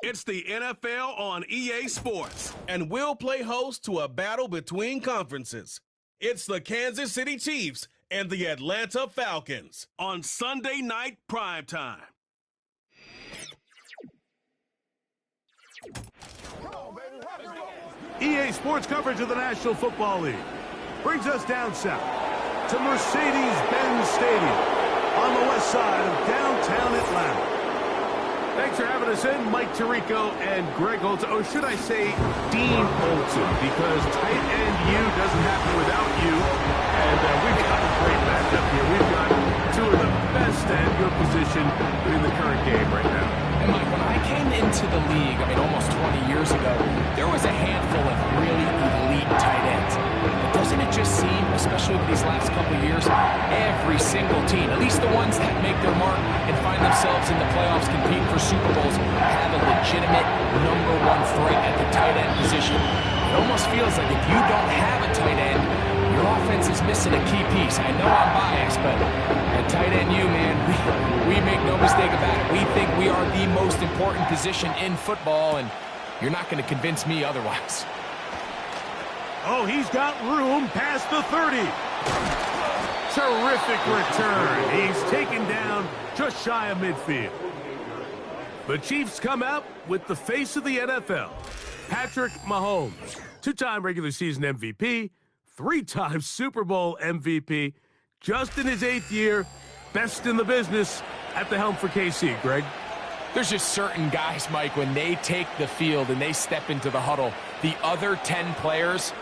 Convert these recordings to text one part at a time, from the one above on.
It's the NFL on EA Sports, and we'll play host to a battle between conferences. It's the Kansas City Chiefs and the Atlanta Falcons on Sunday night primetime. EA Sports coverage of the National Football League brings us down south to Mercedes-Benz Stadium on the west side of downtown Atlanta. Thanks for having us in, Mike Tirico and Greg Olson. Or should I say Dean Olson, because tight end U doesn't happen without you. And we've got a great matchup here. We've got two of the best at your position in the current game right now. And Mike, when I came into the league, almost 20 years ago, there was a handful of really elite tight ends. But doesn't it just seem, especially over these last couple of years, every single team, at least the ones that make their mark and find themselves in the playoffs competing for Super Bowls, have a legitimate number one threat at the tight end position. It almost feels like if you don't have a tight end, your offense is missing a key piece. I know I'm biased, but at tight end you, man, we make no mistake about it. We think we are the most important position in football, and you're not going to convince me otherwise. Oh, he's got room past the 30. Terrific return. He's taken down just shy of midfield. The Chiefs come out with the face of the NFL, Patrick Mahomes, two-time regular season MVP, three-time Super Bowl MVP, just in his 8th year, best in the business at the helm for KC, Greg. There's just certain guys, Mike, when they take the field and they step into the huddle, the other 10 players,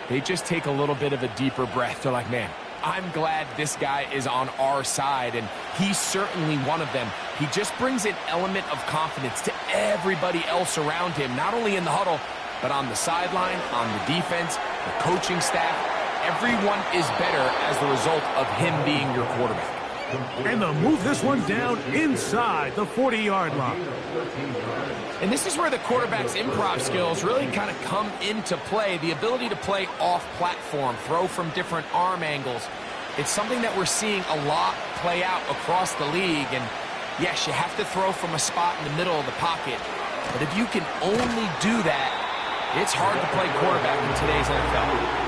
they just take a little bit of a deeper breath. They're like, man, I'm glad this guy is on our side, and he's certainly one of them. He just brings an element of confidence to everybody else around him, not only in the huddle, but on the sideline, on the defense, the coaching staff. Everyone is better as the result of him being your quarterback. And they'll move this one down inside the 40-yard line. And this is where the quarterback's improv skills really kind of come into play. The ability to play off-platform, throw from different arm angles. It's something that we're seeing a lot play out across the league. And yes, you have to throw from a spot in the middle of the pocket. But if you can only do that, it's hard to play quarterback in today's NFL.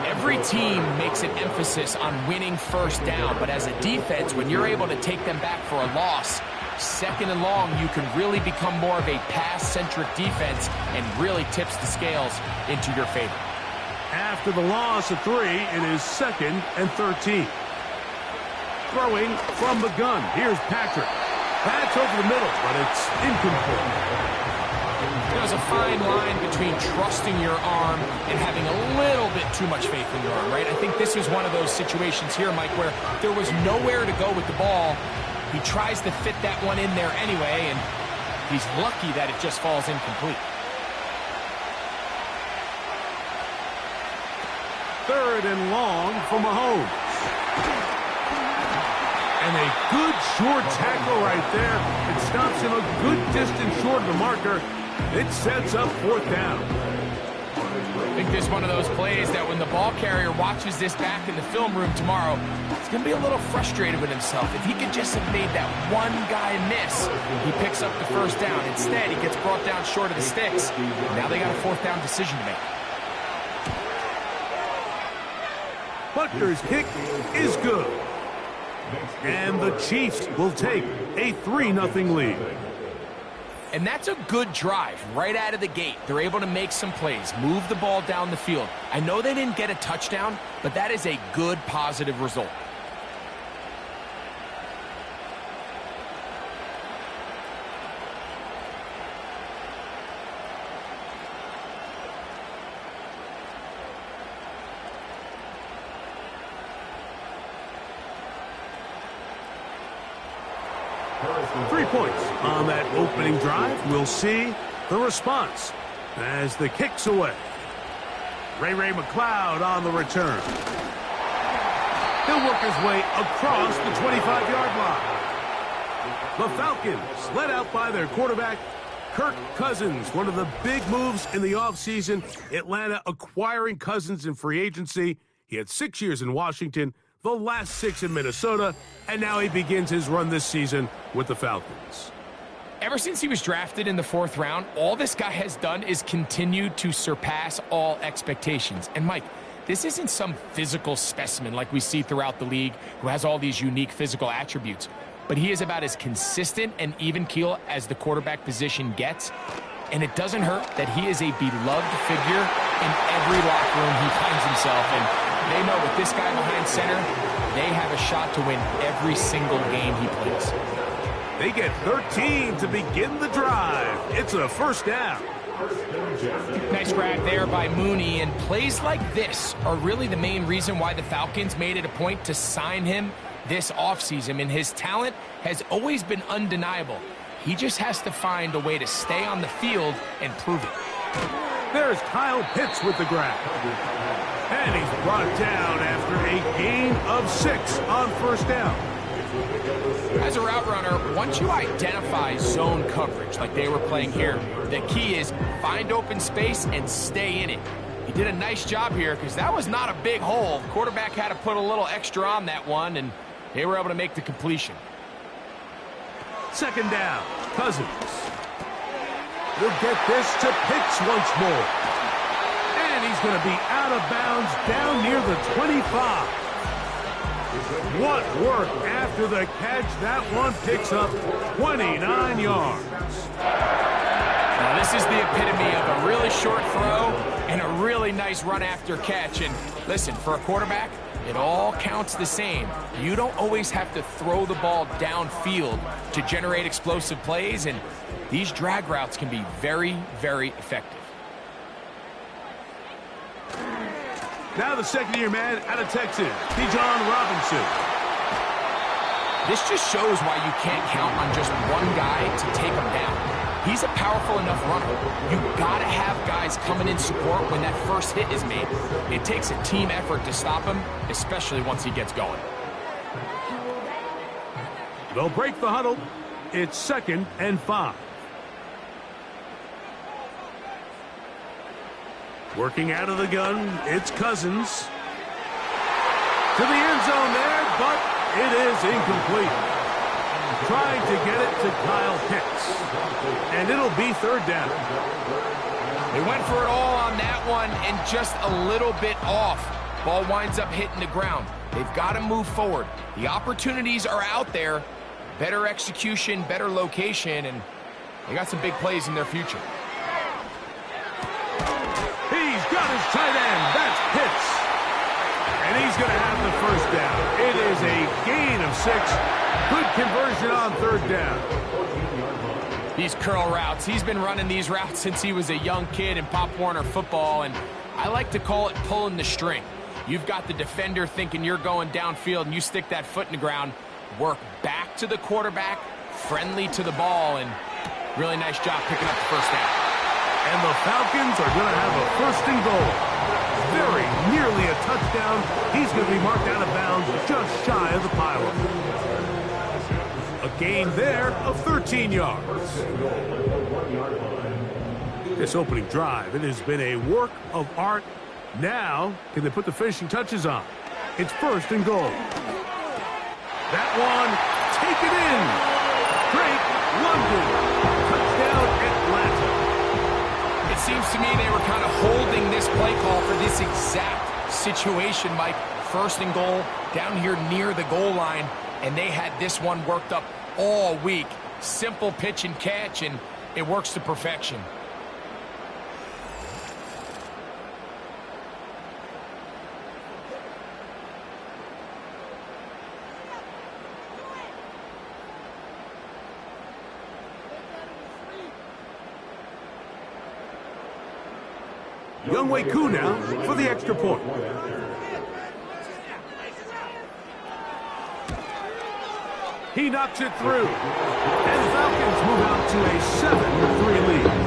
Every team makes an emphasis on winning first down, but as a defense, when you're able to take them back for a loss, second and long, you can really become more of a pass-centric defense and really tips the scales into your favor. After the loss of 3, it is 2nd and 13. Throwing from the gun. Here's Patrick. That's over the middle, but it's incomplete. There's a fine line between trusting your arm and having a little bit too much faith in your arm, right? I think this is one of those situations here, Mike, where there was nowhere to go with the ball. He tries to fit that one in there anyway, and he's lucky that it just falls incomplete. 3rd and long for Mahomes. And a good short tackle right there. It stops him a good distance short of the marker. It sets up 4th down. I think this is one of those plays that when the ball carrier watches this back in the film room tomorrow, he's going to be a little frustrated with himself. If he could just have made that one guy miss, he picks up the first down. Instead, he gets brought down short of the sticks. Now they got a 4th down decision to make. Butker's kick is good. And the Chiefs will take a 3-0 lead. And that's a good drive right out of the gate. They're able to make some plays, move the ball down the field. I know they didn't get a touchdown, but that is a good, positive result. 3 points on that opening drive. We'll see the response as the kick's away. Ray McLeod on the return. He'll work his way across the 25-yard line. The Falcons, led out by their quarterback, Kirk Cousins. One of the big moves in the offseason, Atlanta acquiring Cousins in free agency. He had 6 years in Washington, the last 6 in Minnesota, and now he begins his run this season with the Falcons. Ever since he was drafted in the 4th round, all this guy has done is continue to surpass all expectations. And Mike, this isn't some physical specimen like we see throughout the league who has all these unique physical attributes. But he is about as consistent and even keel as the quarterback position gets. And it doesn't hurt that he is a beloved figure in every locker room he finds himself in. They know with this guy behind center, they have a shot to win every single game he plays. They get 13 to begin the drive. It's a first down. Nice grab there by Mooney, and plays like this are really the main reason why the Falcons made it a point to sign him this offseason. And his talent has always been undeniable. He just has to find a way to stay on the field and prove it. There's Kyle Pitts with the grab. And he's brought down after a gain of 6 on first down. As a route runner, once you identify zone coverage like they were playing here, the key is find open space and stay in it. He did a nice job here because that was not a big hole. The quarterback had to put a little extra on that one, and they were able to make the completion. Second down, Cousins. We'll get this to Pitts once more. And he's going to be out of bounds down near the 25. What work after the catch. That one picks up 29 yards. Now this is the epitome of a really short throw and a really nice run after catch. And listen, for a quarterback, it all counts the same. You don't always have to throw the ball downfield to generate explosive plays, and these drag routes can be very, very effective. Now the second-year man out of Texas, Bijan Robinson. This just shows why you can't count on just one guy to take him down. He's a powerful enough runner. You gotta have guys coming in support when that first hit is made. It takes a team effort to stop him, especially once he gets going. They'll break the huddle. It's 2nd and 5. Working out of the gun, it's Cousins. To the end zone there, but it is incomplete. Trying to get it to Kyle Pitts. And it'll be 3rd down. They went for it all on that one and just a little bit off. Ball winds up hitting the ground. They've got to move forward. The opportunities are out there. Better execution, better location, and they got some big plays in their future. He's got his tight end. That's Pitts. And he's going to have the first down. It is a gain of 6. Good conversion on 3rd down. These curl routes. He's been running these routes since he was a young kid in Pop Warner football, and I like to call it pulling the string. You've got the defender thinking you're going downfield, and you stick that foot in the ground, work back to the quarterback, friendly to the ball, and really nice job picking up the first down. And the Falcons are going to have a 1st and goal. Very nearly a touchdown. He's going to be marked out of bounds just shy of the pylon. A gain there of 13 yards. This opening drive, it has been a work of art. Now, can they put the finishing touches on? It's 1st and goal. That one, taken in. Drake London. Touchdown, Atlanta. It seems to me they were kind of holding this play call for this exact situation, Mike. 1st and goal, down here near the goal line, and they had this one worked up all week. Simple pitch and catch, and it works to perfection. Younghoe Koo now for the extra point. He knocks it through. And Falcons move out to a 7-3 lead.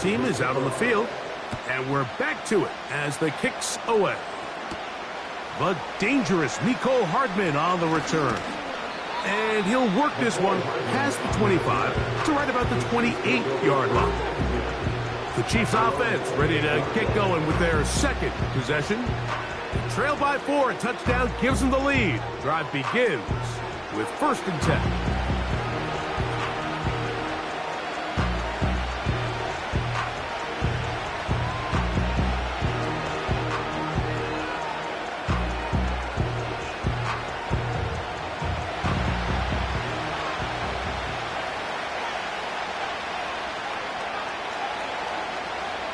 team is out on the field. And we're back to it as the kick's away. The dangerous Mecole Hardman on the return. And he'll work this one past the 25 to right about the 28-yard line. The Chiefs offense ready to get going with their second possession. Trail by 4, a touchdown gives them the lead. Drive begins with 1st and 10.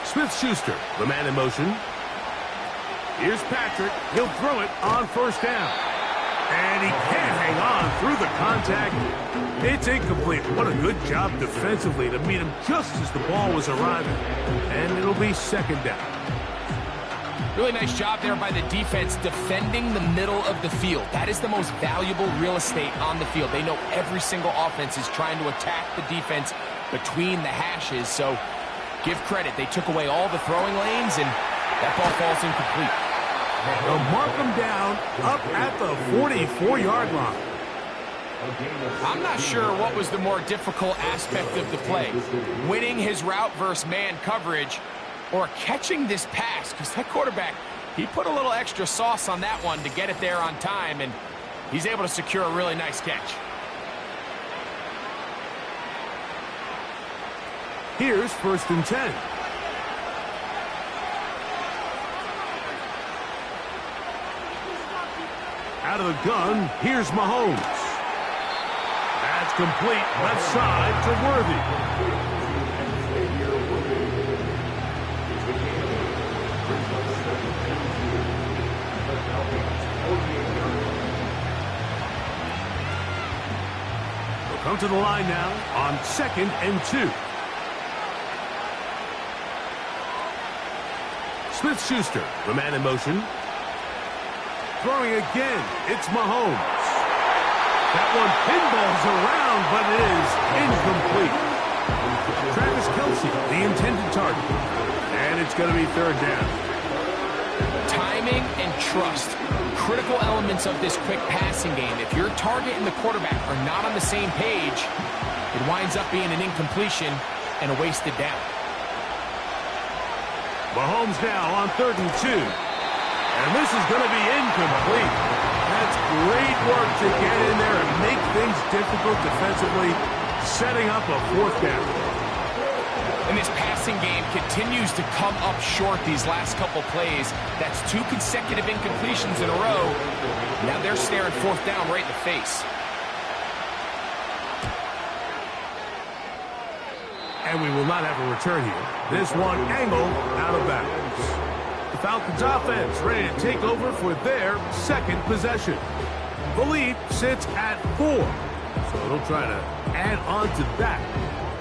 Smith-Schuster, the man in motion. Here's Patrick. He'll throw it on 1st down. And he can't hang on through the contact. It's incomplete. What a good job defensively to meet him just as the ball was arriving. And it'll be 2nd down. Really nice job there by the defense defending the middle of the field. That is the most valuable real estate on the field. They know every single offense is trying to attack the defense between the hashes. So give credit. They took away all the throwing lanes, and that ball falls incomplete. They'll mark them down up at the 44-yard line. I'm not sure what was the more difficult aspect of the play. Winning his route versus man coverage or catching this pass, because that quarterback, he put a little extra sauce on that one to get it there on time, and he's able to secure a really nice catch. Here's 1st and 10. Out of the gun, here's Mahomes. That's complete, left side to Worthy. They'll come to the line now on 2nd and 2. Smith-Schuster, the man in motion. Throwing again, it's Mahomes. That one pinballs around, but it is incomplete. Travis Kelce, the intended target. And it's going to be 3rd down. Timing and trust, critical elements of this quick passing game. If your target and the quarterback are not on the same page, it winds up being an incompletion and a wasted down. Mahomes now on 3rd and 2. And this is going to be incomplete. That's great work to get in there and make things difficult defensively, setting up a 4th down. And this passing game continues to come up short these last couple plays. That's 2 consecutive incompletions in a row. Now they're staring 4th down right in the face. And we will not have a return here. This one angled out of bounds. The Falcons offense ready to take over for their 2nd possession. The lead sits at 4. So they'll try to add on to that.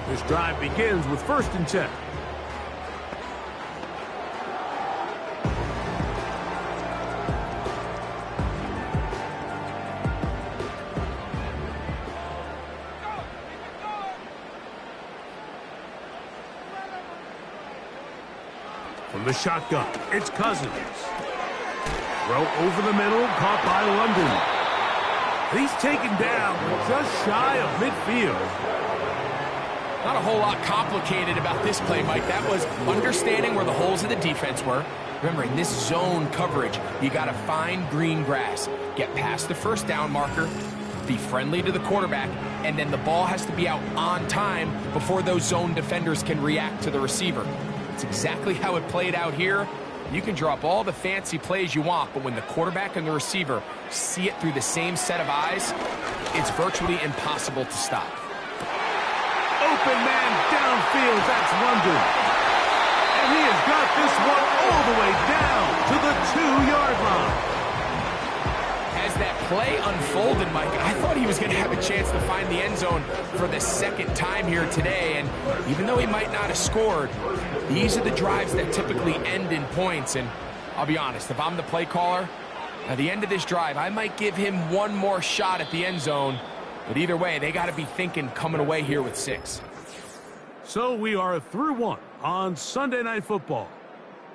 This drive begins with 1st and 10. From the shotgun, it's Cousins. Throw over the middle, caught by London. And he's taken down just shy of midfield. Not a whole lot complicated about this play, Mike. That was understanding where the holes of the defense were. Remember, in this zone coverage, you got to find green grass, get past the 1st down marker, be friendly to the quarterback, and then the ball has to be out on time before those zone defenders can react to the receiver. It's exactly how it played out here. You can draw up all the fancy plays you want, but when the quarterback and the receiver see it through the same set of eyes, it's virtually impossible to stop. Open man downfield, that's London. And he has got this one all the way down to the 2-yard line. As that play unfolded, Mike, I thought he was going to have a chance to find the end zone for the 2nd time here today. And even though he might not have scored, these are the drives that typically end in points. And I'll be honest, if I'm the play caller, at the end of this drive, I might give him one more shot at the end zone. But either way, they got to be thinking coming away here with 6. So we are through 1 on Sunday Night Football.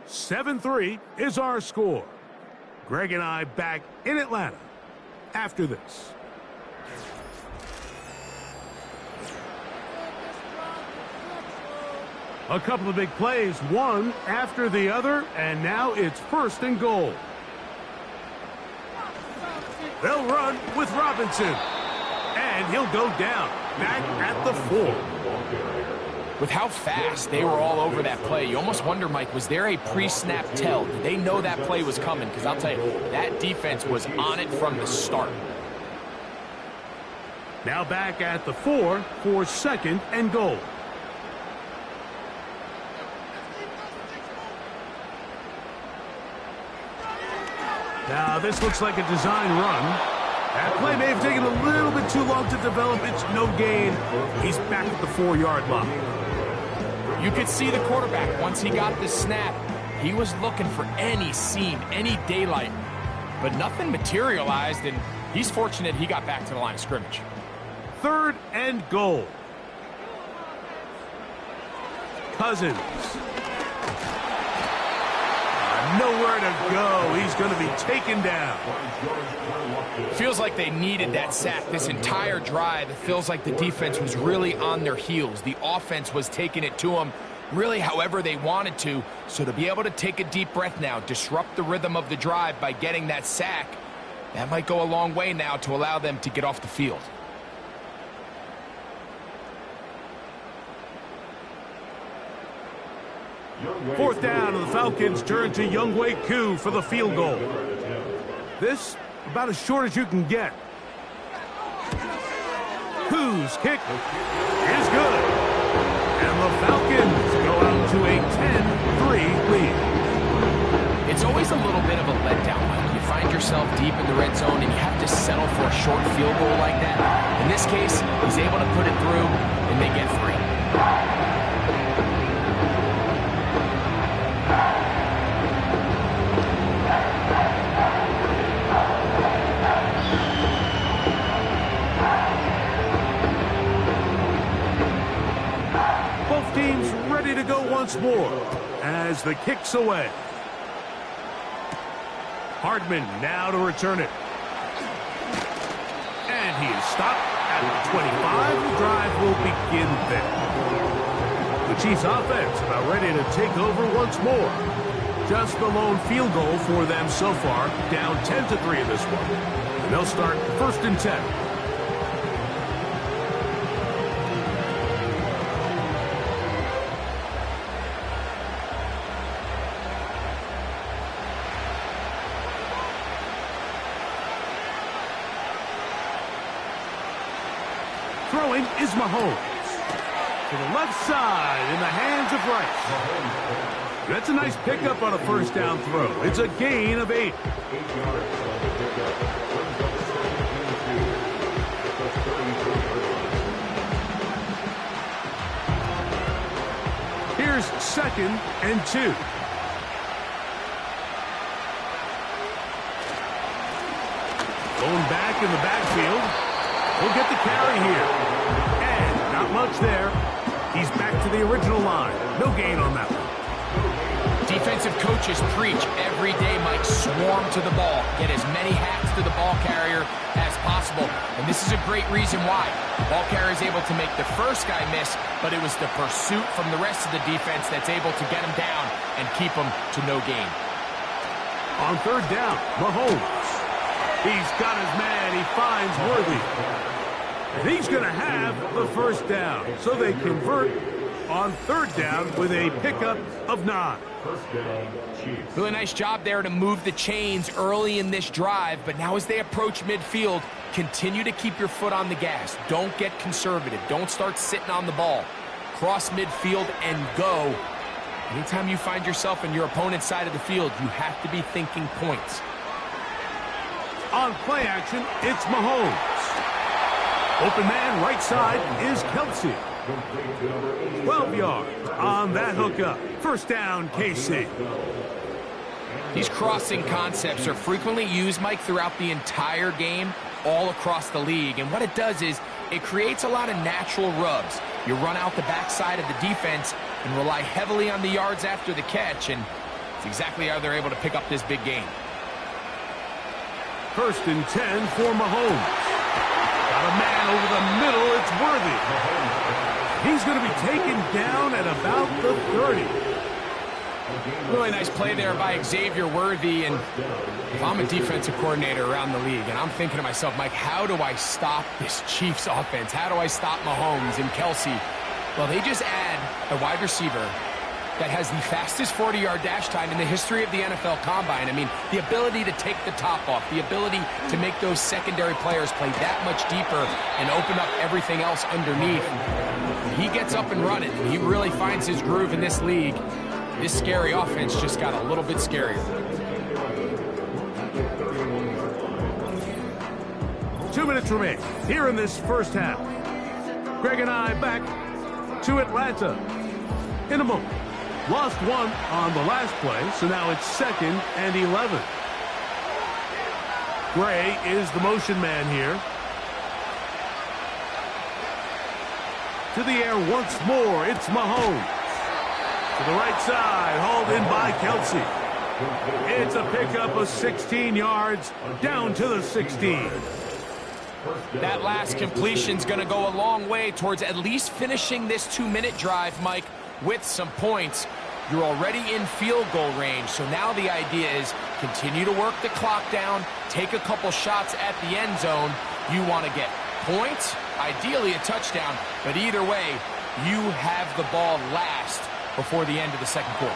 7-3 is our score. Greg and I back in Atlanta after this. A couple of big plays, one after the other, and now it's 1st and goal. They'll run with Robinson, and he'll go down, back at the 4. With how fast they were all over that play, you almost wonder, Mike, was there a pre-snap tell? Did they know that play was coming? Because I'll tell you, that defense was on it from the start. Now back at the 4 for 2nd and goal. Now, this looks like a design run. That play may have taken a little bit too long to develop. It's no gain. He's back at the 4-yard line. You could see the quarterback, once he got the snap, he was looking for any seam, any daylight. But nothing materialized, and he's fortunate he got back to the line of scrimmage. 3rd and goal. Cousins. Nowhere to go. He's going to be taken down. Feels like they needed that sack this entire drive. It feels like the defense was really on their heels. The offense was taking it to them really however they wanted to. So to be able to take a deep breath now, disrupt the rhythm of the drive by getting that sack, that might go a long way now to allow them to get off the field. Fourth down, and the Falcons turn to Younghoe Koo for the field goal. This about as short as you can get. Koo's kick is good. And the Falcons go out to a 10-3 lead. It's always a little bit of a letdown, Mike. You find yourself deep in the red zone and you have to settle for a short field goal like that. In this case, he's able to put it through and they get 3. Teams ready to go once more as the kick's away. Hardman now to return it. And he is stopped at the 25. The drive will begin there. The Chiefs offense about ready to take over once more. Just the lone field goal for them so far, down 10-3 in this one. And they'll start 1st and 10. Throwing is Mahomes. To the left side in the hands of Rice. That's a nice pickup on a 1st down throw. It's a gain of 8. Here's 2nd and 2. Going back in the backfield. We'll get the carry here. And not much there. He's back to the original line. No gain on that one. Defensive coaches preach every day, Mike, swarm to the ball. Get as many hats to the ball carrier as possible. And this is a great reason why. The ball carrier is able to make the first guy miss, but it was the pursuit from the rest of the defense that's able to get him down and keep him to no gain. On 3rd down, Mahomes. He's got his man. He finds Worthy. And he's going to have the 1st down. So they convert on 3rd down with a pickup of 9. Really nice job there to move the chains early in this drive. But now as they approach midfield, continue to keep your foot on the gas. Don't get conservative. Don't start sitting on the ball. Cross midfield and go. Anytime you find yourself in your opponent's side of the field, you have to be thinking points. On play action, it's Mahomes. Open man right side is Kelsey. 12 yards on that hookup. 1st down, KC. These crossing concepts are frequently used, Mike, throughout the entire game, all across the league. And what it does is it creates a lot of natural rubs. You run out the backside of the defense, and rely heavily on the yards after the catch, and it's exactly how they're able to pick up this big gain. 1st and 10 for Mahomes. Got a man over the middle. It's Worthy. He's going to be taken down at about the 30. Really nice play there by Xavier Worthy, and if I'm a defensive coordinator around the league, and I'm thinking to myself, Mike, how do I stop this Chiefs offense? How do I stop Mahomes and Kelsey? Well, they just add a wide receiver that has the fastest 40-yard dash time in the history of the NFL Combine. I mean, the ability to take the top off, the ability to make those secondary players play that much deeper and open up everything else underneath. He gets up and running. He really finds his groove in this league. This scary offense just got a little bit scarier. 2 minutes remain here in this first half. Greg and I back to Atlanta in a moment. Lost one on the last play, so now it's 2nd and 11. Gray is the motion man here. To the air once more, it's Mahomes. To the right side, hauled in by Kelsey. It's a pickup of 16 yards, down to the 16. That last completion's going to go a long way towards at least finishing this 2-minute drive, Mike, with some points. You're already in field goal range, so now the idea is continue to work the clock down, take a couple shots at the end zone. You want to get points, ideally a touchdown, but either way, you have the ball last before the end of the second quarter.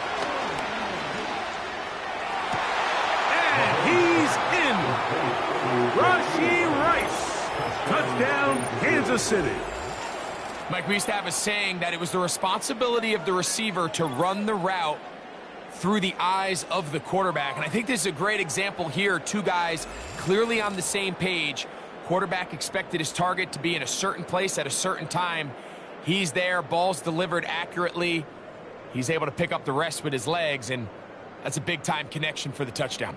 And he's in. Rashee Rice. Touchdown, Kansas City. Mike, we used to have a saying that it was the responsibility of the receiver to run the route through the eyes of the quarterback. And I think this is a great example here. Two guys clearly on the same page. Quarterback expected his target to be in a certain place at a certain time. He's there, ball's delivered accurately. He's able to pick up the rest with his legs, and that's a big-time connection for the touchdown.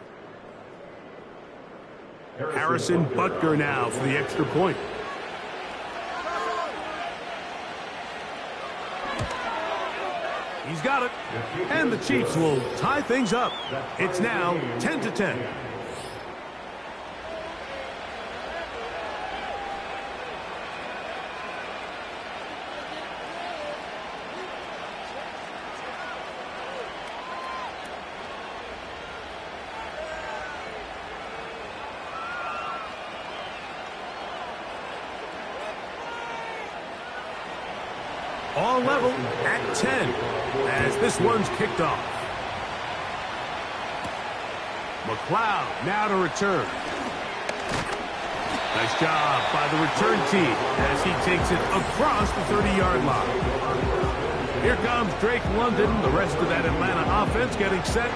Harrison Butker now for the extra point. He's got it. And the Chiefs will tie things up. It's now 10-10. All level at 10 as this one's kicked off. McLeod now to return. Nice job by the return team as he takes it across the 30-yard line. Here comes Drake London, the rest of that Atlanta offense getting set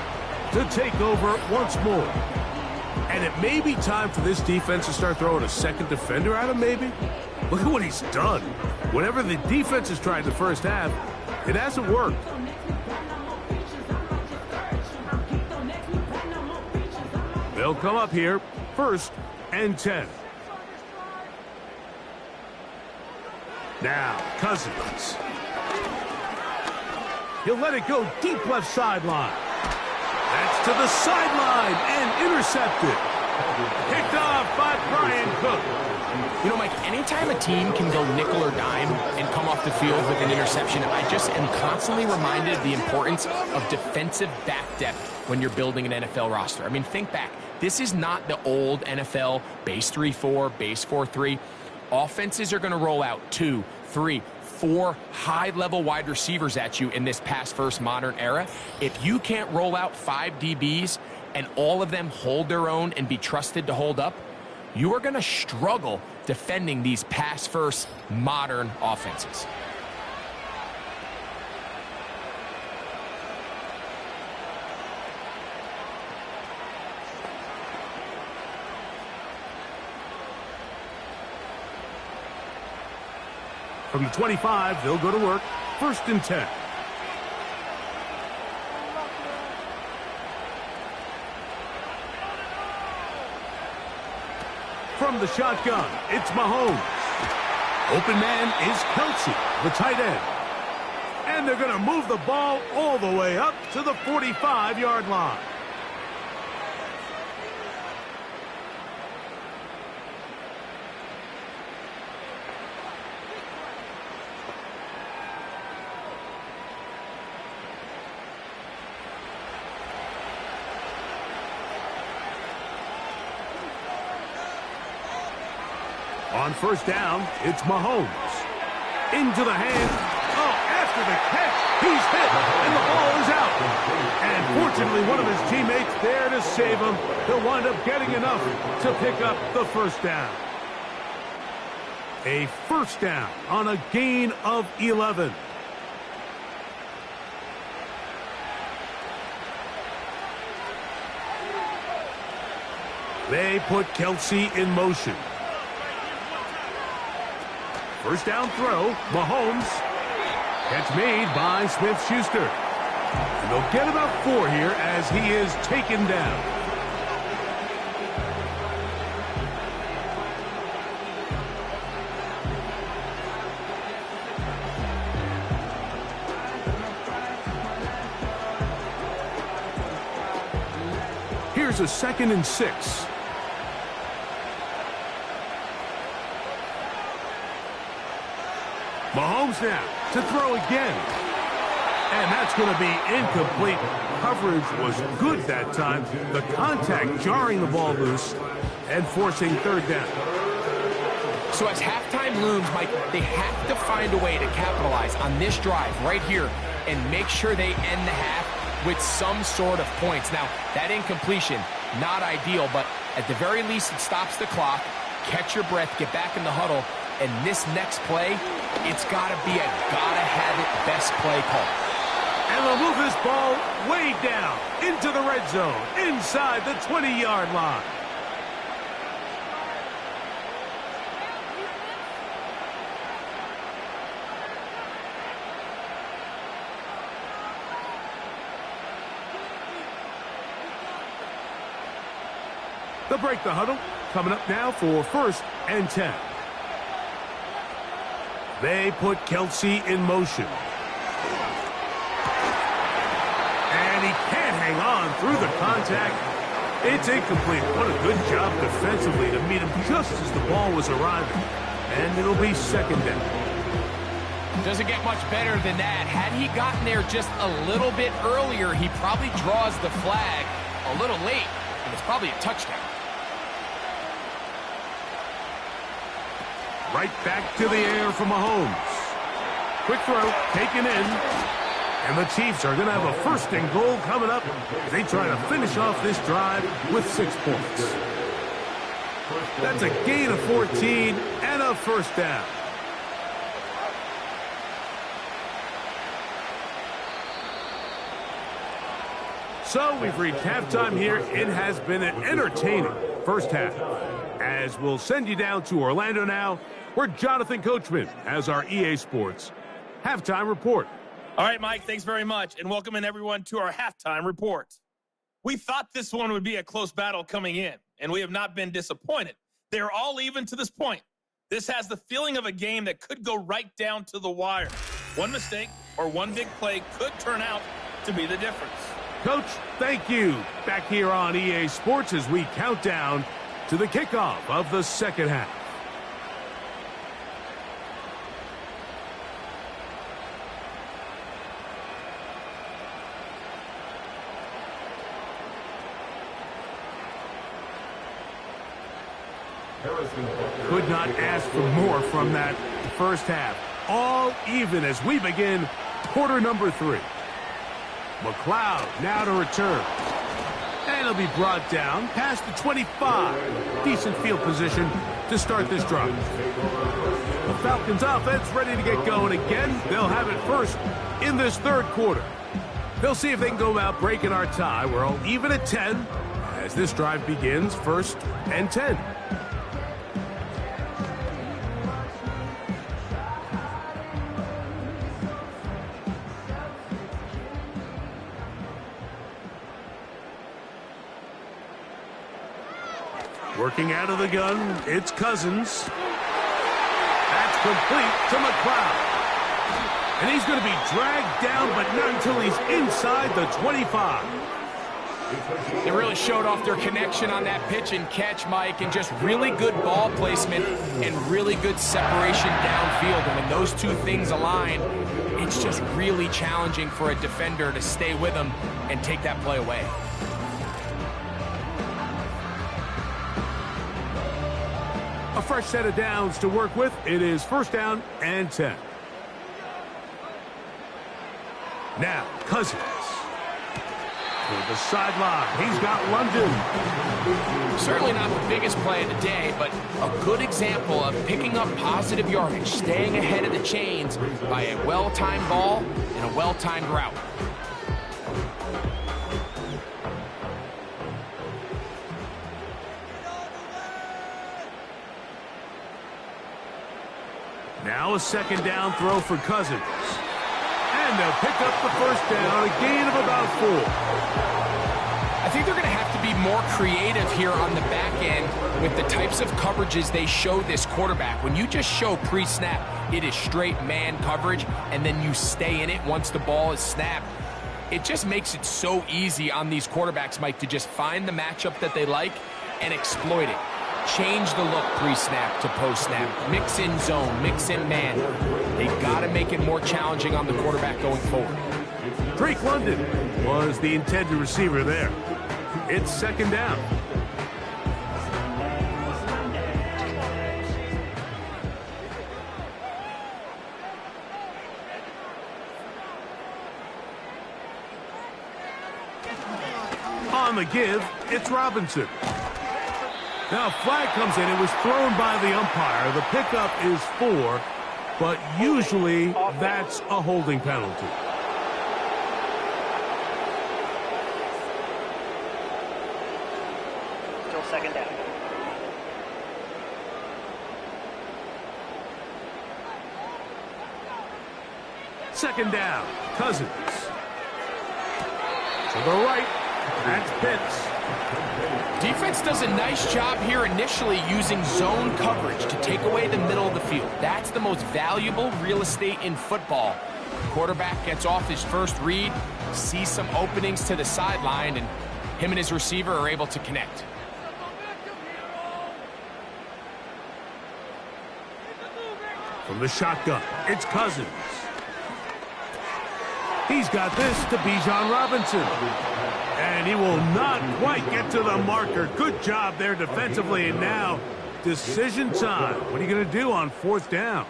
to take over once more. And it may be time for this defense to start throwing a second defender at him, maybe? Look at what he's done. Whatever the defense has tried the first half, it hasn't worked. They'll come up here, 1st and 10. Now, Cousins. He'll let it go deep left sideline. That's to the sideline and intercepted. Picked off by Brian Cook. You know, Mike, anytime a team can go nickel or dime and come off the field with an interception, I just am constantly reminded of the importance of defensive back depth when you're building an NFL roster. I mean, think back. This is not the old NFL base 3-4, base 4-3. Offenses are going to roll out 2, 3, 4 high-level wide receivers at you in this pass-first modern era. If you can't roll out 5 DBs and all of them hold their own and be trusted to hold up, you are going to struggle defending these pass-first modern offenses. From the 25, they'll go to work. 1st and 10. From the shotgun, it's Mahomes. Open man is Kelsey, the tight end. And they're going to move the ball all the way up to the 45-yard line. On first down, it's Mahomes. Into the hand. Oh, after the catch, he's hit, and the ball is out. And fortunately, one of his teammates there to save him. He'll wind up getting enough to pick up the first down. A first down on a gain of 11. They put Kelsey in motion. First down throw, Mahomes. Catch made by Smith-Schuster. And they'll get about 4 here as he is taken down. Here's a 2nd and 6. Mahomes now to throw again. And that's going to be incomplete. Coverage was good that time. The contact jarring the ball loose and forcing 3rd down. So as halftime looms, Mike, they have to find a way to capitalize on this drive right here and make sure they end the half with some sort of points. Now, that incompletion, not ideal, but at the very least, it stops the clock. Catch your breath, get back in the huddle, and this next play, it's got to be a gotta-have-it best play call. And they'll move this ball way down into the red zone, inside the 20-yard line. They'll break the huddle. Coming up now for 1st and 10. They put Kelsey in motion. And he can't hang on through the contact. It's incomplete. What a good job defensively to meet him just as the ball was arriving. And it'll be 2nd down. Doesn't get much better than that. Had he gotten there just a little bit earlier, he probably draws the flag a little late, and it's probably a touchdown. Right back to the air for Mahomes. Quick throw, taken in. And the Chiefs are going to have a 1st and goal coming up as they try to finish off this drive with 6 points. That's a gain of 14 and a 1st down. So we've reached halftime here. It has been an entertaining first half. As we'll send you down to Orlando now, where Jonathan Coachman has our EA Sports halftime report. All right, Mike, thanks very much, and welcome in everyone to our halftime report. We thought this one would be a close battle coming in, and we have not been disappointed. They're all even to this point. This has the feeling of a game that could go right down to the wire. One mistake or one big play could turn out to be the difference. Coach, thank you. Back here on EA Sports as we count down to the kickoff of the second half. Could not ask for more from that first half. All even as we begin quarter number 3. McLeod now to return. And he'll be brought down past the 25. Decent field position to start this drive. The Falcons offense ready to get going again. They'll have it first in this 3rd quarter. They'll see if they can go about breaking our tie. We're all even at 10 as this drive begins 1st and 10. Working out of the gun, it's Cousins. That's complete to McLeod. And he's going to be dragged down, but not until he's inside the 25. They really showed off their connection on that pitch and catch, Mike, and just really good ball placement and really good separation downfield. And when those two things align, it's just really challenging for a defender to stay with them and take that play away. A fresh set of downs to work with. It is 1st down and 10. Now, Cousins. To the sideline. He's got London. Certainly not the biggest play of the day, but a good example of picking up positive yardage, staying ahead of the chains by a well-timed ball and a well-timed route. Now a 2nd down throw for Cousins. And they'll pick up the 1st down, a gain of about 4. I think they're going to have to be more creative here on the back end with the types of coverages they show this quarterback. When you just show pre-snap, it is straight man coverage, and then you stay in it once the ball is snapped. It just makes it so easy on these quarterbacks, Mike, to just find the matchup that they like and exploit it. Change the look pre-snap to post-snap. Mix in zone, mix in man. They got to make it more challenging on the quarterback going forward. Drake London was the intended receiver there. It's 2nd down. On the give, it's Robinson. Now a flag comes in. It was thrown by the umpire. The pickup is 4, but usually that's a holding penalty. Still 2nd down. Second down, Cousins. To the right, that's Pitts. Defense does a nice job here initially using zone coverage to take away the middle of the field. That's the most valuable real estate in football. Quarterback gets off his first read, sees some openings to the sideline, and him and his receiver are able to connect. From the shotgun, it's Cousins. He's got this to Bijan Robinson. And he will not quite get to the marker. Good job there defensively. And now, decision time. What are you going to do on 4th down?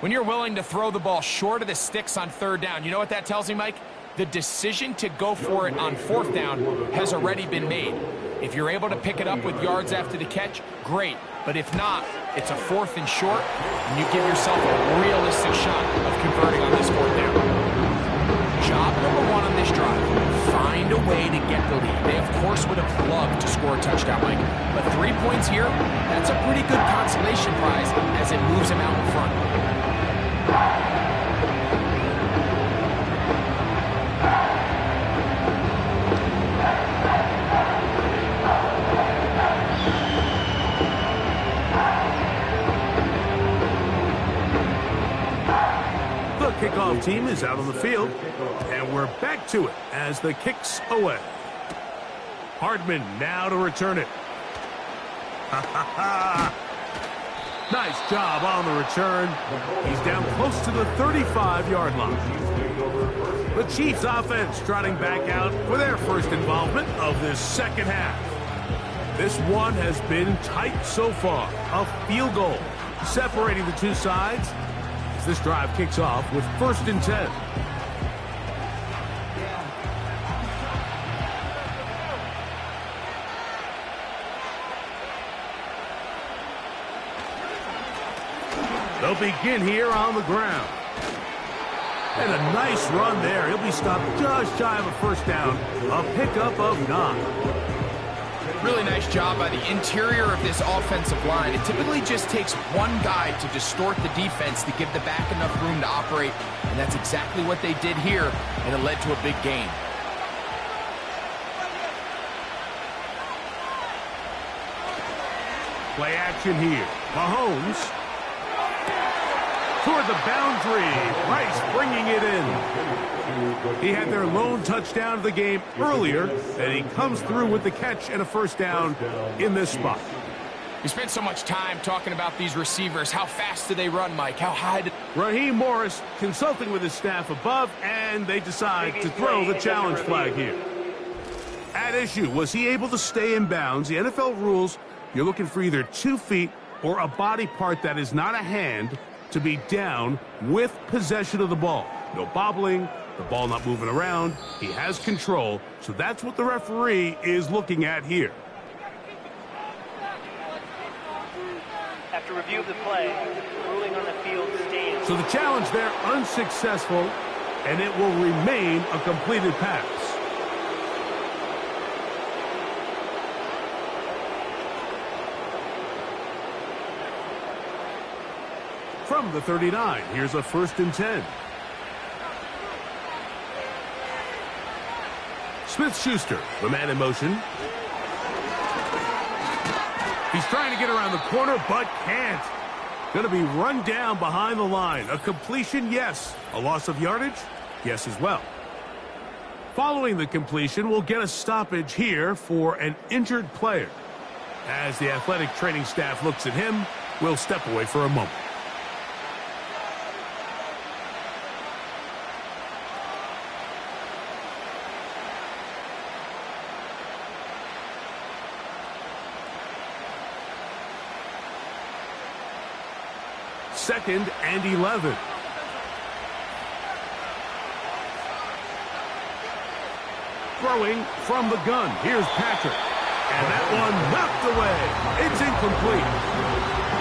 When you're willing to throw the ball short of the sticks on 3rd down, you know what that tells me, Mike? The decision to go for it on 4th down has already been made. If you're able to pick it up with yards after the catch, great. But if not, it's a 4th and short, and you give yourself a realistic shot of converting on this 4th down. Job number 1 on this drive. Find a way to get the lead. They, of course, would have loved to score a touchdown, Mike. But 3 points here, that's a pretty good consolation prize as it moves them out in front. The kickoff team is out on the field, and we're back to it as the kick's away. Hardman now to return it. Nice job on the return. He's down close to the 35-yard line. The Chiefs offense trotting back out for their first involvement of this 2nd half. This one has been tight so far. A field goal separating the two sides. This drive kicks off with 1st and 10. They'll begin here on the ground. And a nice run there. He'll be stopped just shy of a 1st down. A pickup of 9. Really nice job by the interior of this offensive line. It typically just takes one guy to distort the defense to give the back enough room to operate, and that's exactly what they did here, and it led to a big gain. Play action here. Mahomes. toward the boundary. Rice bringing it in. He had their lone touchdown of the game earlier, and he comes through with the catch and a first down in this spot. We spent so much time talking about these receivers. How fast do they run, Mike? How high do... Raheem Morris consulting with his staff above, and they decide to throw the challenge flag here. At issue, was he able to stay in bounds? The NFL rules, you're looking for either 2 feet or a body part that is not a hand to be down with possession of the ball. No bobbling, the ball not moving around. He has control, so that's what the referee is looking at here. After review of the play, ruling on the field stands. So the challenge there unsuccessful, and it will remain a completed pass. From the 39, here's a 1st and 10. Smith-Schuster, the man in motion. He's trying to get around the corner, but can't. Going to be run down behind the line. A completion, yes. A loss of yardage, yes as well. Following the completion, we'll get a stoppage here for an injured player. As the athletic training staff looks at him, we'll step away for a moment. Second and 11. Throwing from the gun. Here's Patrick. And that one knocked away. It's incomplete.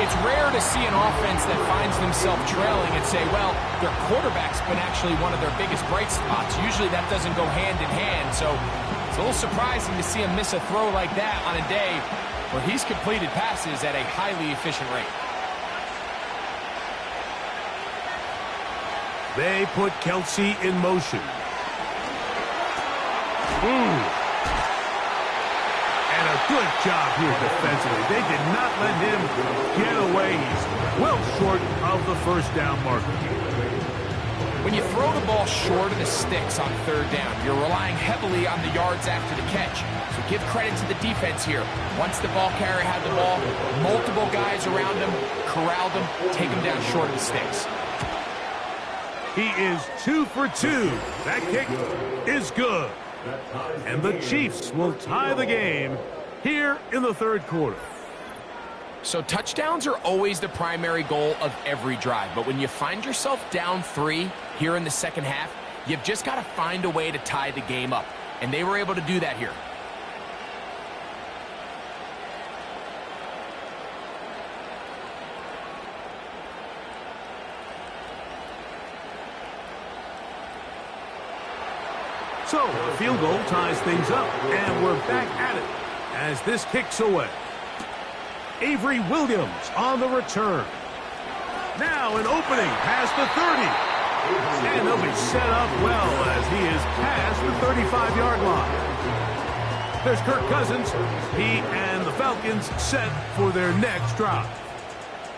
It's rare to see an offense that finds themselves trailing and say, well, their quarterback's been actually one of their biggest bright spots. Usually that doesn't go hand in hand. So it's a little surprising to see him miss a throw like that on a day where he's completed passes at a highly efficient rate. They put Kelsey in motion. And a good job here defensively. They did not let him get away. He's well short of the first down marker. When you throw the ball short of the sticks on 3rd down, you're relying heavily on the yards after the catch. So give credit to the defense here. Once the ball carrier had the ball, multiple guys around him, corralled him, take him down short of the sticks. He is 2 for 2. That kick is good. And the Chiefs will tie the game here in the 3rd quarter. So touchdowns are always the primary goal of every drive. But when you find yourself down 3 here in the 2nd half, you've just got to find a way to tie the game up. And they were able to do that here. So, the field goal ties things up, and we're back at it as this kicks away. Avery Williams on the return. Now an opening past the 30. And they'll be set up well as he is past the 35-yard line. There's Kirk Cousins. He and the Falcons set for their next drive.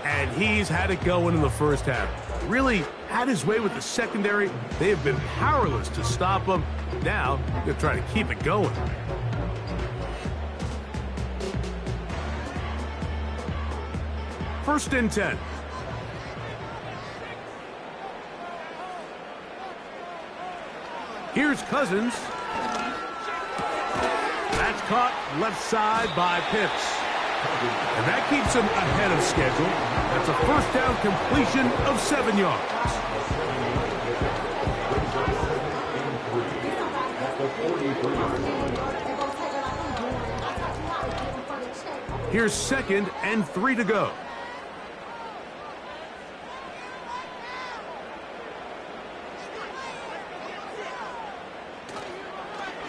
And he's had it going in the first half. Really had his way with the secondary. They have been powerless to stop him. Now, they're trying to keep it going. First and 10. Here's Cousins. That's caught left side by Pitts. And that keeps him ahead of schedule. That's a first down completion of 7 yards. Here's 2nd and 3 to go.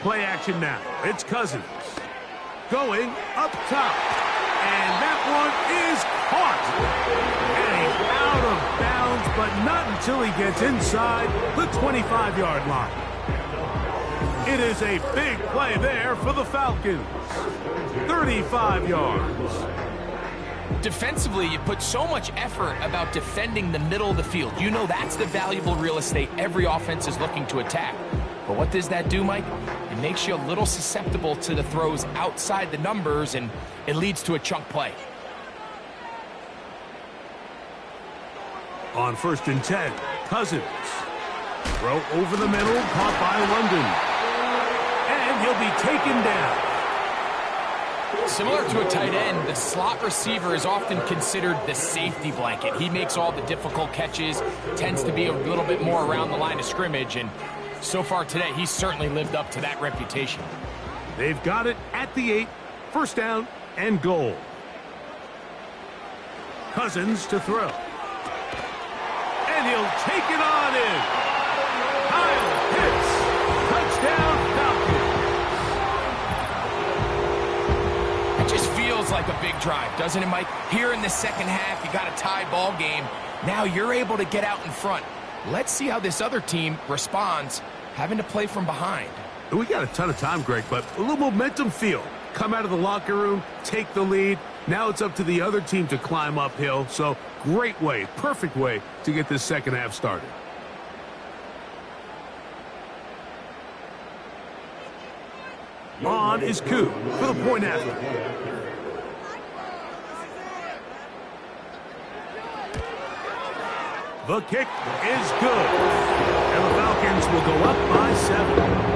Play action now. It's Cousins. Going up top. And that one is caught. And he's out of bounds, but not until he gets inside the 25-yard line. It is a big play there for the Falcons. 35 yards. Defensively, you put so much effort about defending the middle of the field. You know that's the valuable real estate every offense is looking to attack. But what does that do, Mike? It makes you a little susceptible to the throws outside the numbers, and it leads to a chunk play. On 1st and 10, Cousins. Throw over the middle, caught by London. And he'll be taken down. Similar to a tight end, the slot receiver is often considered the safety blanket. He makes all the difficult catches, tends to be a little bit more around the line of scrimmage, and so far today, he's certainly lived up to that reputation. They've got it at the 8, 1st down and goal. Cousins to throw. And he'll take it on in. Kyle hits. Touchdown, Falcons. It just feels like a big drive, doesn't it, Mike? Here in the second half, you got a tie ball game. Now you're able to get out in front. Let's see how this other team responds, having to play from behind. We got a ton of time, Greg, but a little momentum feel. Come out of the locker room, take the lead. Now it's up to the other team to climb uphill. So great way, perfect way to get this second half started. On is Koo for the point after. The kick is good. And the Falcons will go up by 7.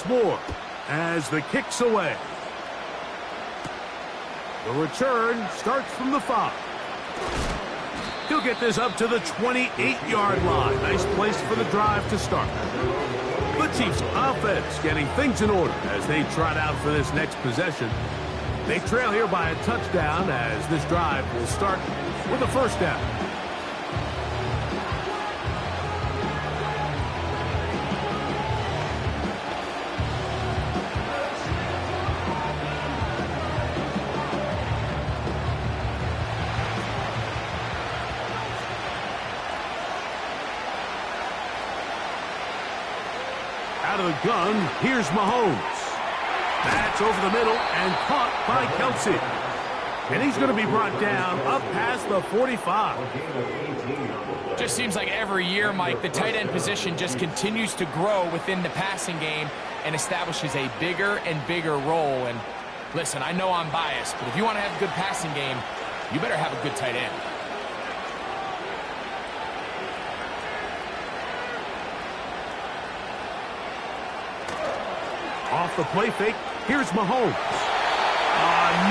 More as the kick's away. The return starts from the 5. He'll get this up to the 28-yard line. Nice place for the drive to start. The Chiefs offense getting things in order as they trot out for this next possession. They trail here by a touchdown as this drive will start with a 1st down. Out of the gun, here's Mahomes. That's over the middle and caught by Kelsey. And he's going to be brought down up past the 45. Just seems like every year, Mike, the tight end position just continues to grow within the passing game and establishes a bigger and bigger role. And listen, I know I'm biased, but if you want to have a good passing game, you better have a good tight end. Off the play fake, here's Mahomes.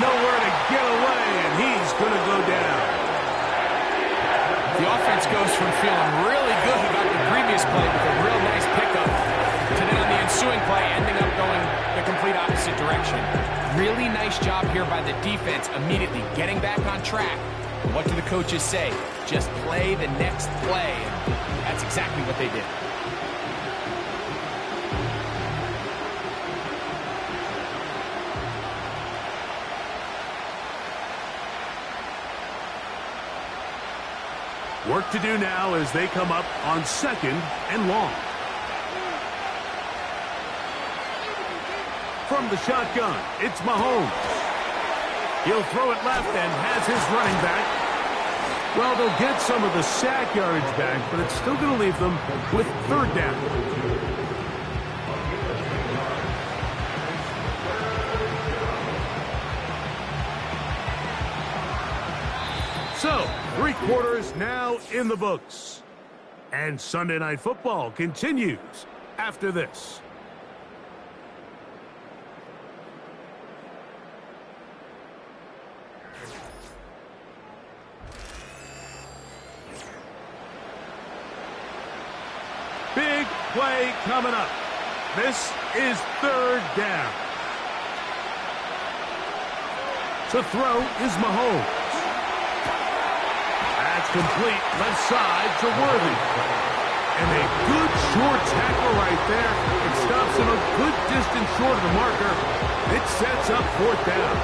Nowhere to get away, and he's going to go down. The offense goes from feeling really good about the previous play with a real nice pickup to then on the ensuing play ending up going the complete opposite direction. Really nice job here by the defense immediately getting back on track. What do the coaches say? Just play the next play. And that's exactly what they did. Work to do now as they come up on 2nd and long. From the shotgun, it's Mahomes. He'll throw it left and has his running back. Well, they'll get some of the sack yardage back, but it's still going to leave them with 3rd down. So, 3 quarters now in the books. And Sunday Night Football continues after this. Big play coming up. This is 3rd down. To throw is Mahomes. That's complete. Left side to Worthy. And a good short tackle right there. It stops him a good distance short of the marker. It sets up fourth down.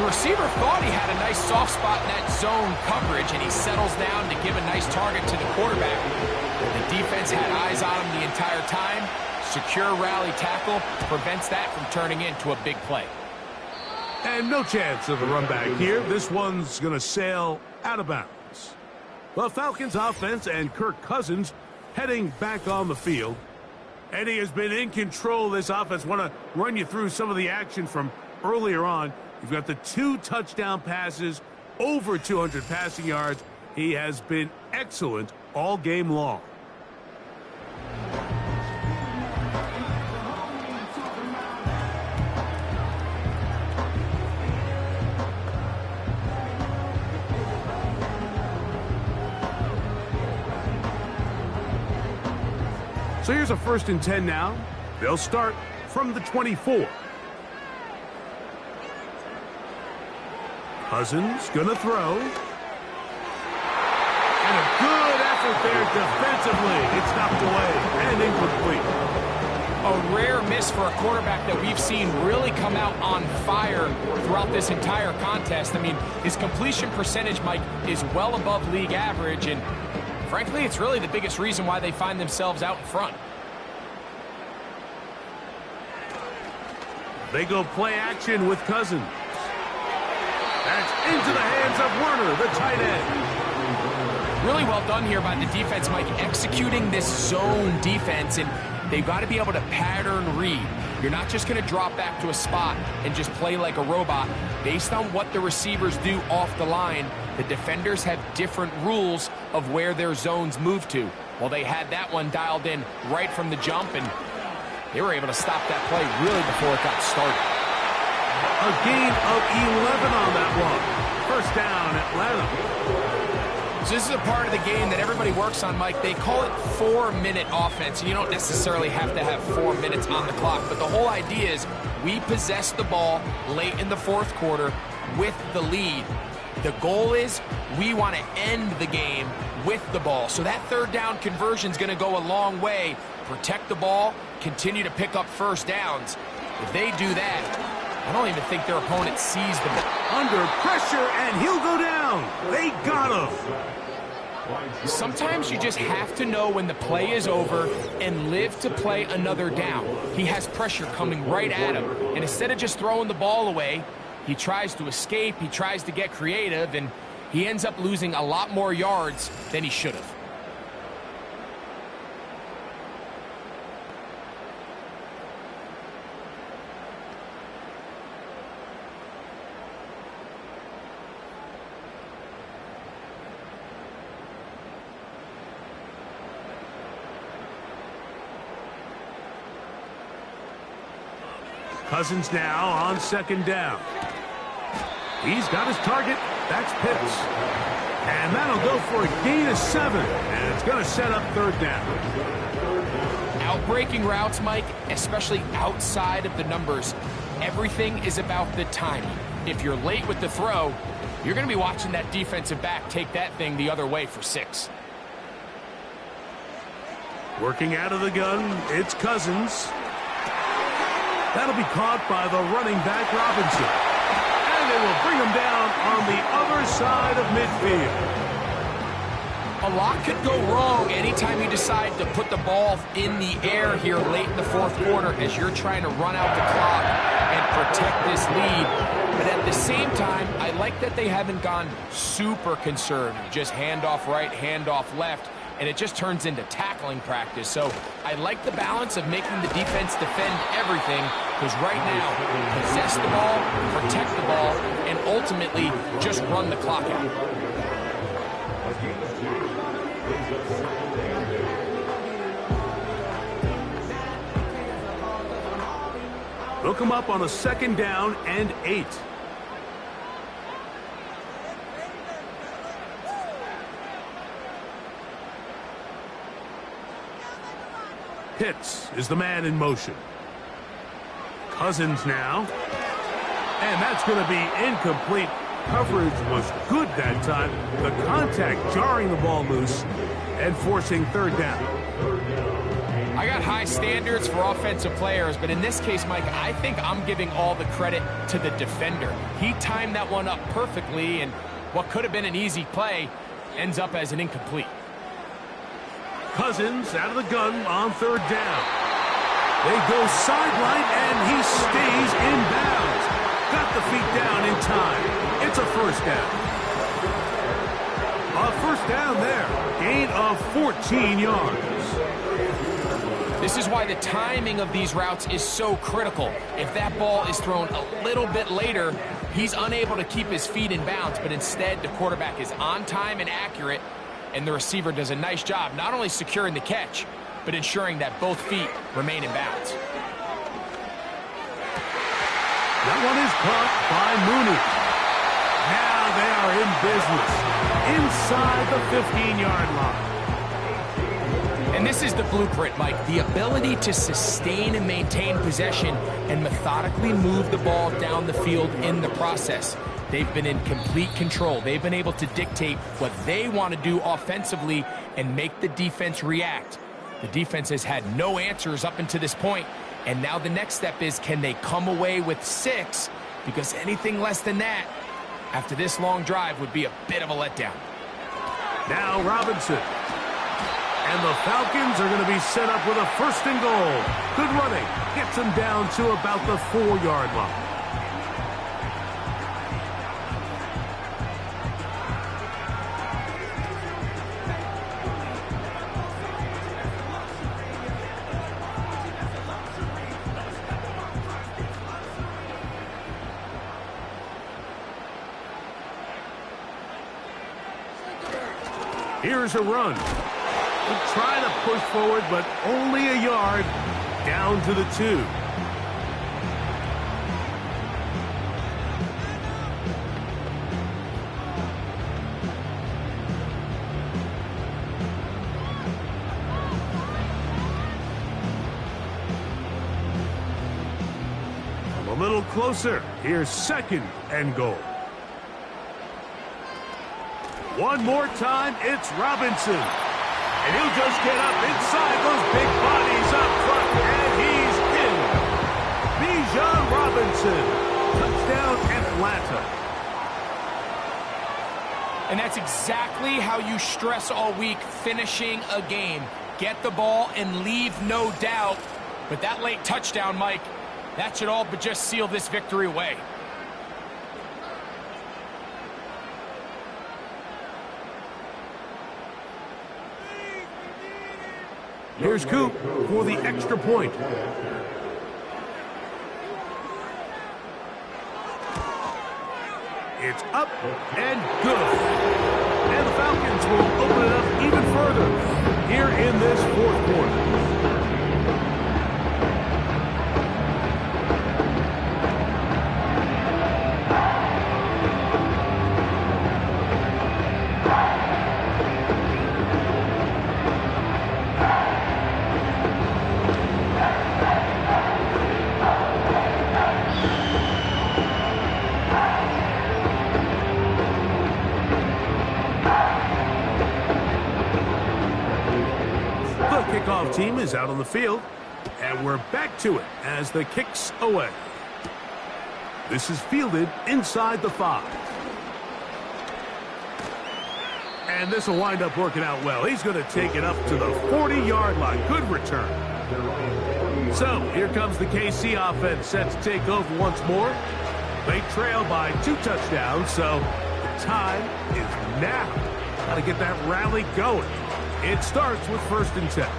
The receiver thought he had a nice soft spot in that zone coverage, and he settles down to give a nice target to the quarterback. The defense had eyes on him the entire time. Secure rally tackle prevents that from turning into a big play. And no chance of a run back here. This one's going to sail out of bounds. The Falcons offense and Kirk Cousins heading back on the field. And he has been in control of this offense. Want to run you through some of the action from earlier on. You've got the 2 touchdown passes, over 200 passing yards. He has been excellent all game long. So here's a 1st and 10 now. They'll start from the 24. Cousins gonna throw. And a good effort there defensively. It's knocked away and incomplete. A rare miss for a quarterback that we've seen really come out on fire throughout this entire contest. I mean, his completion percentage, Mike, is well above league average, and frankly, it's really the biggest reason why they find themselves out in front. They go play action with Cousins. That's into the hands of Werner, the tight end. Really well done here by the defense, Mike, executing this zone defense, and they've got to be able to pattern read. You're not just going to drop back to a spot and just play like a robot. Based on what the receivers do off the line, the defenders have different rules of where their zones move to. Well, they had that one dialed in right from the jump, and they were able to stop that play really before it got started. A gain of 11 on that one. 1st down, Atlanta. So this is a part of the game that everybody works on, Mike. They call it 4-minute offense. You don't necessarily have to have 4 minutes on the clock, but the whole idea is we possess the ball late in the 4th quarter with the lead. The goal is we want to end the game with the ball. So that 3rd down conversion is going to go a long way. Protect the ball, continue to pick up 1st downs. If they do that, I don't even think their opponent sees them. Under pressure, and he'll go down. They got him. Sometimes you just have to know when the play is over and live to play another down. He has pressure coming right at him, and instead of just throwing the ball away, he tries to escape, he tries to get creative, and he ends up losing a lot more yards than he should have. Cousins now on 2nd down. He's got his target. That's Pitts. And that'll go for a gain of 7. And it's going to set up 3rd down. Outbreaking routes, Mike, especially outside of the numbers, everything is about the timing. If you're late with the throw, you're going to be watching that defensive back take that thing the other way for 6. Working out of the gun, it's Cousins. That'll be caught by the running back, Robinson. And they will bring him down on the other side of midfield. A lot could go wrong anytime you decide to put the ball in the air here late in the 4th quarter as you're trying to run out the clock and protect this lead. But at the same time, I like that they haven't gone super conservative. Just handoff right, handoff left, and it just turns into tackling practice. So I like the balance of making the defense defend everything, because right now, possess the ball, protect the ball, and ultimately just run the clock out. They'll come up on a 2nd down and 8. Pitts is the man in motion. Cousins now. And that's going to be incomplete. Coverage was good that time. The contact jarring the ball loose and forcing third down. I got high standards for offensive players, but in this case, Mike, I think I'm giving all the credit to the defender. He timed that one up perfectly, and what could have been an easy play ends up as an incomplete. Cousins out of the gun on third down. They go sideline, and he stays in bounds. Got the feet down in time. It's a first down. A first down there. Gain of 14 yards. This is why the timing of these routes is so critical. If that ball is thrown a little bit later, he's unable to keep his feet in bounds, but instead the quarterback is on time and accurate, and the receiver does a nice job not only securing the catch, but ensuring that both feet remain in bounds. That one is caught by Mooney. Now they are in business inside the 15-yard line. And this is the blueprint, Mike. The ability to sustain and maintain possession and methodically move the ball down the field in the process. They've been in complete control. They've been able to dictate what they want to do offensively and make the defense react. The defense has had no answers up until this point, and now the next step is, can they come away with 6? Because anything less than that, after this long drive, would be a bit of a letdown. Now Robinson. And the Falcons are going to be set up with a first and goal. Good running. Gets them down to about the 4-yard line. Here's a run. He'll try to push forward, but only a yard down to the 2. Come a little closer. Here's second and goal. One more time, it's Robinson. And he'll just get up inside those big bodies up front, and he's in. Bijan Robinson, touchdown Atlanta. And that's exactly how you stress all week, finishing a game. Get the ball and leave no doubt. But that late touchdown, Mike, that should all but just seal this victory away. Here's Coop for the extra point. It's up and good. And the Falcons will open it up even further here in this fourth quarter. Team is out on the field, and we're back to it as the kick's away. This is fielded inside the 5. And this will wind up working out well. He's going to take it up to the 40-yard line. Good return. So here comes the KC offense set to take over once more. They trail by 2 touchdowns, so the time is now. Got to get that rally going. It starts with 1st and 10.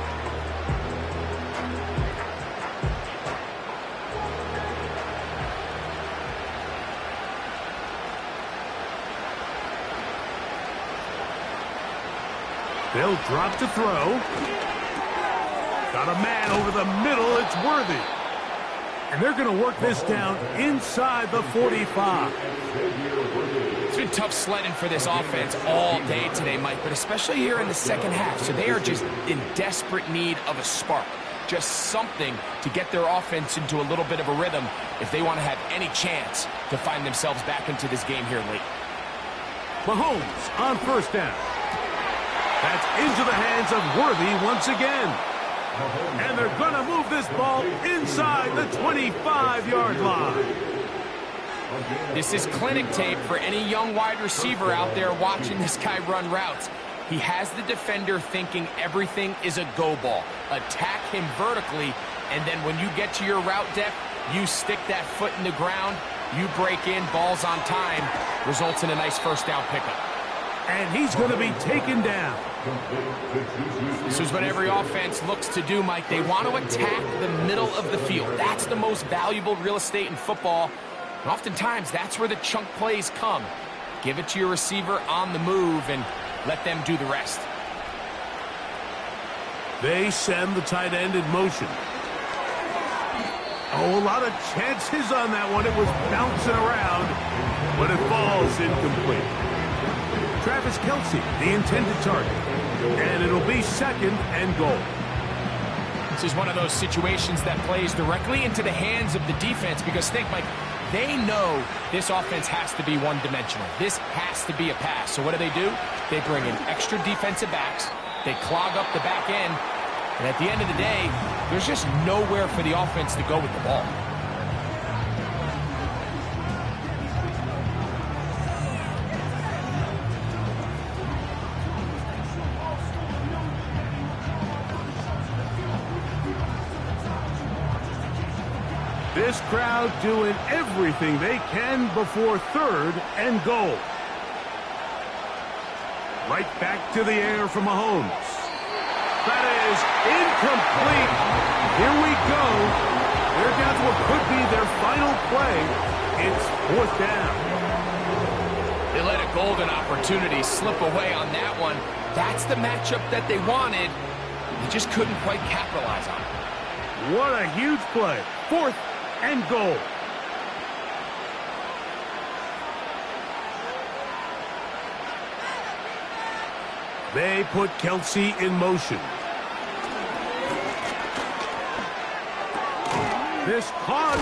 They'll drop to throw. Got a man over the middle. It's Worthy. And they're going to work this down inside the 45. It's been tough sledding for this offense all day today, Mike, but especially here in the second half. So they are just in desperate need of a spark. just something to get their offense into a little bit of a rhythm if they want to have any chance to find themselves back into this game here late. Mahomes on first down. That's into the hands of Worthy once again. And they're going to move this ball inside the 25-yard line. This is clinic tape for any young wide receiver out there watching this guy run routes. He has the defender thinking everything is a go ball. Attack him vertically, and then when you get to your route depth, you stick that foot in the ground, you break in, balls on time, results in a nice first down pickup. And he's going to be taken down. This is what every offense looks to do, Mike. They want to attack the middle of the field. That's the most valuable real estate in football. And oftentimes, that's where the chunk plays come. Give it to your receiver on the move and let them do the rest. They send the tight end in motion. Oh, a lot of chances on that one. It was bouncing around, but it falls incomplete. Travis Kelce, the intended target. And it'll be second and goal. This is one of those situations that plays directly into the hands of the defense because think, Mike, they know this offense has to be one-dimensional. This has to be a pass. So what do? They bring in extra defensive backs. They clog up the back end. And at the end of the day, there's just nowhere for the offense to go with the ball. This crowd doing everything they can before third and goal. Right back to the air from Mahomes. That is incomplete. Here we go. They're down to what could be their final play. It's fourth down. They let a golden opportunity slip away on that one. That's the matchup that they wanted. They just couldn't quite capitalize on it. What a huge play. Fourth and goal. They put Kelce in motion. This caught.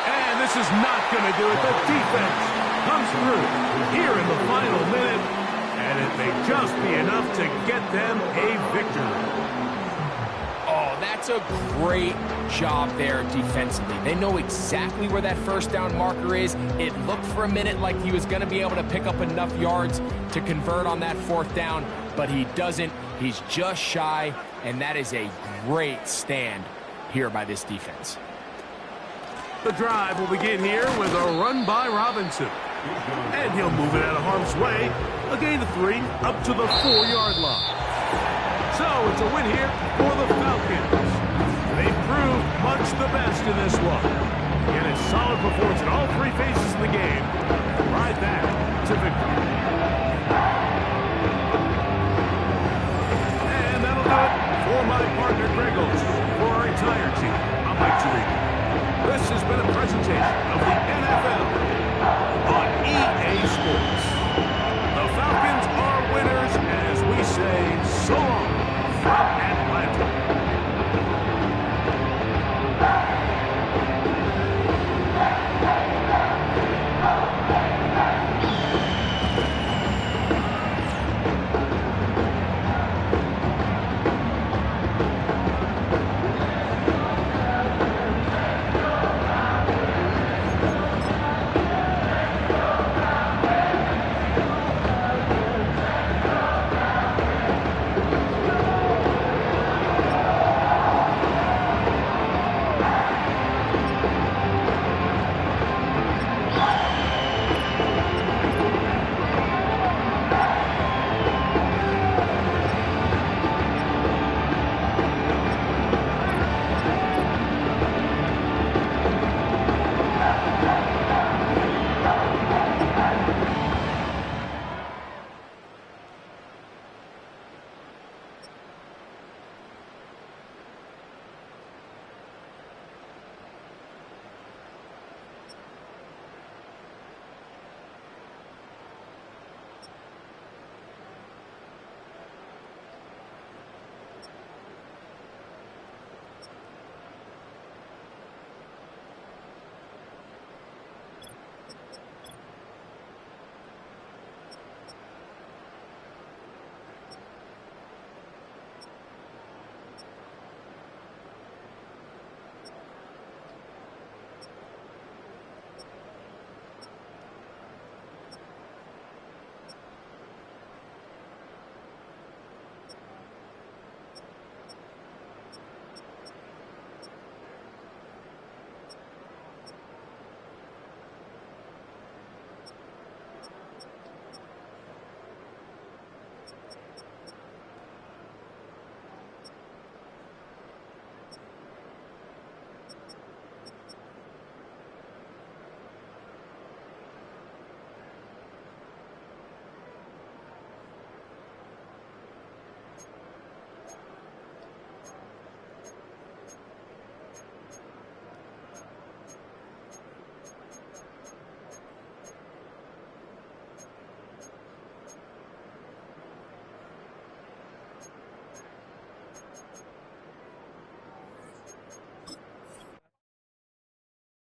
And this is not going to do it. The defense comes through here in the final minute. And it may just be enough to get them a victory. Oh, that's a great job there defensively. They know exactly where that first down marker is. It looked for a minute like he was going to be able to pick up enough yards to convert on that fourth down, but he doesn't. He's just shy, and that is a great stand here by this defense. The drive will begin here with a run by Robinson. And he'll move it out of harm's way. A gain of 3 up to the 4-yard line. So it's a win here for the Falcons. They proved much the best in this one. In a solid performance in all 3 phases of the game. Ride that to victory. And that'll do it for my partner, Greg Olson.